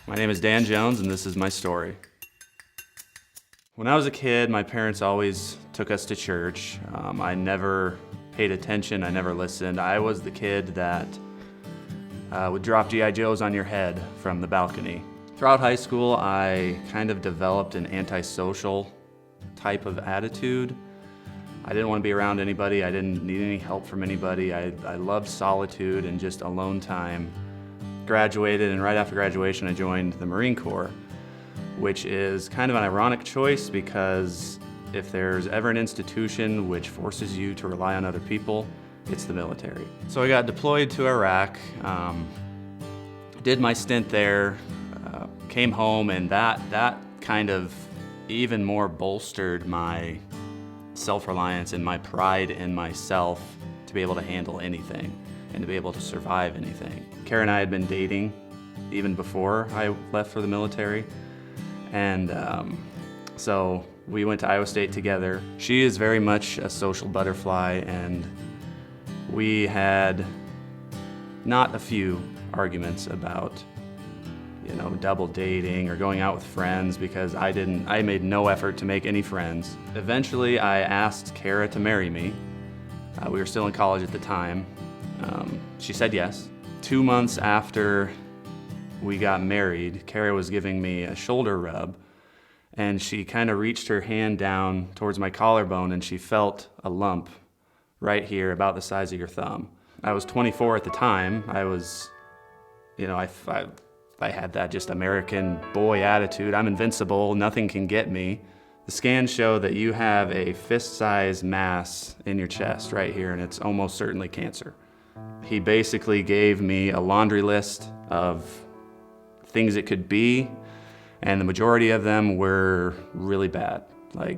My name is Dan Jones, and this is my story. When I was a kid, my parents always took us to church. I never paid attention, I never listened. I was the kid that would drop G.I. Joes on your head from the balcony. Throughout high school, I kind of developed an antisocial type of attitude. I didn't want to be around anybody, I didn't need any help from anybody. I loved solitude and just alone time. Graduated, and right after graduation I joined the Marine Corps, which is kind of an ironic choice because if there's ever an institution which forces you to rely on other people, it's the military. So I got deployed to Iraq, did my stint there, came home, and that kind of even more bolstered my self-reliance and my pride in myself to be able to handle anything and to be able to survive anything. Kara and I had been dating even before I left for the military, and so we went to Iowa State together. She is very much a social butterfly, and we had not a few arguments about, double dating or going out with friends because I made no effort to make any friends. Eventually, I asked Kara to marry me. We were still in college at the time. She said yes. 2 months after we got married, Kara was giving me a shoulder rub, and she kind of reached her hand down towards my collarbone, and she felt a lump right here about the size of your thumb. I was 24 at the time. I was, I had that just American boy attitude. I'm invincible, nothing can get me. The scans show that you have a fist-sized mass in your chest right here, and it's almost certainly cancer. He basically gave me a laundry list of things it could be, and the majority of them were really bad. Like,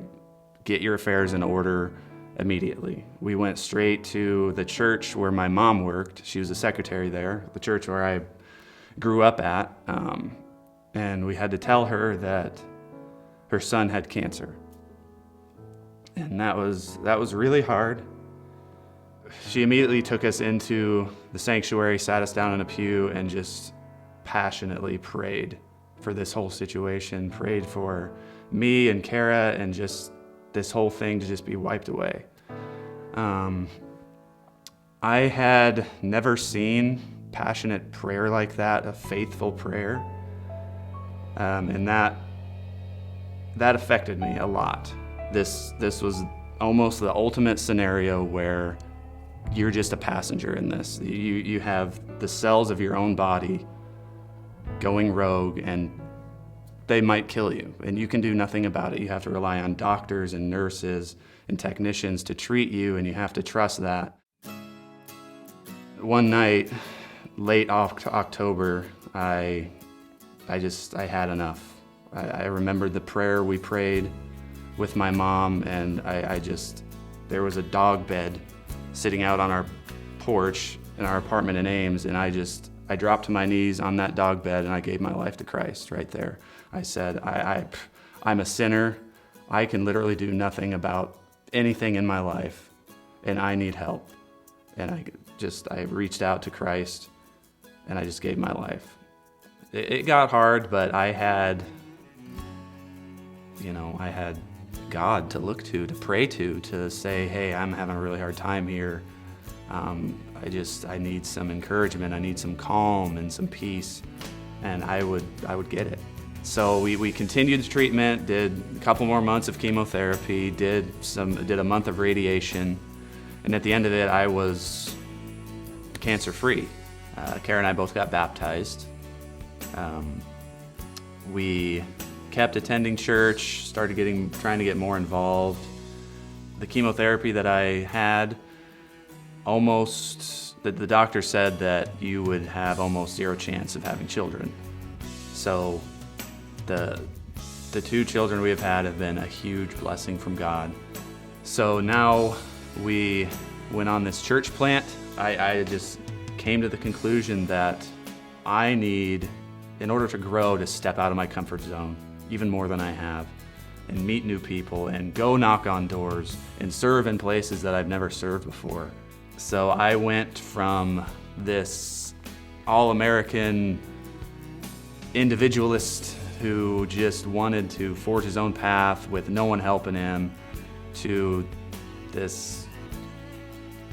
get your affairs in order immediately. We went straight to the church where my mom worked. She was a secretary there, the church where I grew up at, and we had to tell her that her son had cancer. And that was really hard. She immediately took us into the sanctuary, sat us down in a pew, and just passionately prayed for this whole situation, prayed for me and Kara and just this whole thing to just be wiped away. I had never seen passionate prayer like that, a faithful prayer, and that affected me a lot. This was almost the ultimate scenario where you're just a passenger in this. You have the cells of your own body going rogue, and they might kill you, and you can do nothing about it. You have to rely on doctors and nurses and technicians to treat you, and you have to trust that. One night, late October, I had enough. I remembered the prayer we prayed with my mom, and there was a dog bed sitting out on our porch in our apartment in Ames, and I dropped to my knees on that dog bed and I gave my life to Christ right there. I said, I'm a sinner. I can literally do nothing about anything in my life, and I need help. And I reached out to Christ, and I just gave my life. It got hard, but I had God to look to pray to say, hey, I'm having a really hard time here. I need some encouragement, I need some calm and some peace, and I would get it. So we continued the treatment, did a couple more months of chemotherapy, did a month of radiation, and at the end of it, I was cancer-free. Kara and I both got baptized. We kept attending church, trying to get more involved. The chemotherapy that I had, the doctor said that you would have almost zero chance of having children. So the 2 children we have been a huge blessing from God. So now we went on this church plant. I just came to the conclusion that I need, in order to grow, to step out of my comfort zone even more than I have, and meet new people and go knock on doors and serve in places that I've never served before. So I went from this all-American individualist who just wanted to forge his own path with no one helping him, to this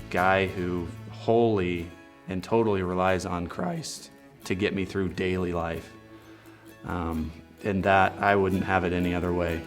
guy who wholly and totally relies on Christ to get me through daily life. And that I wouldn't have it any other way.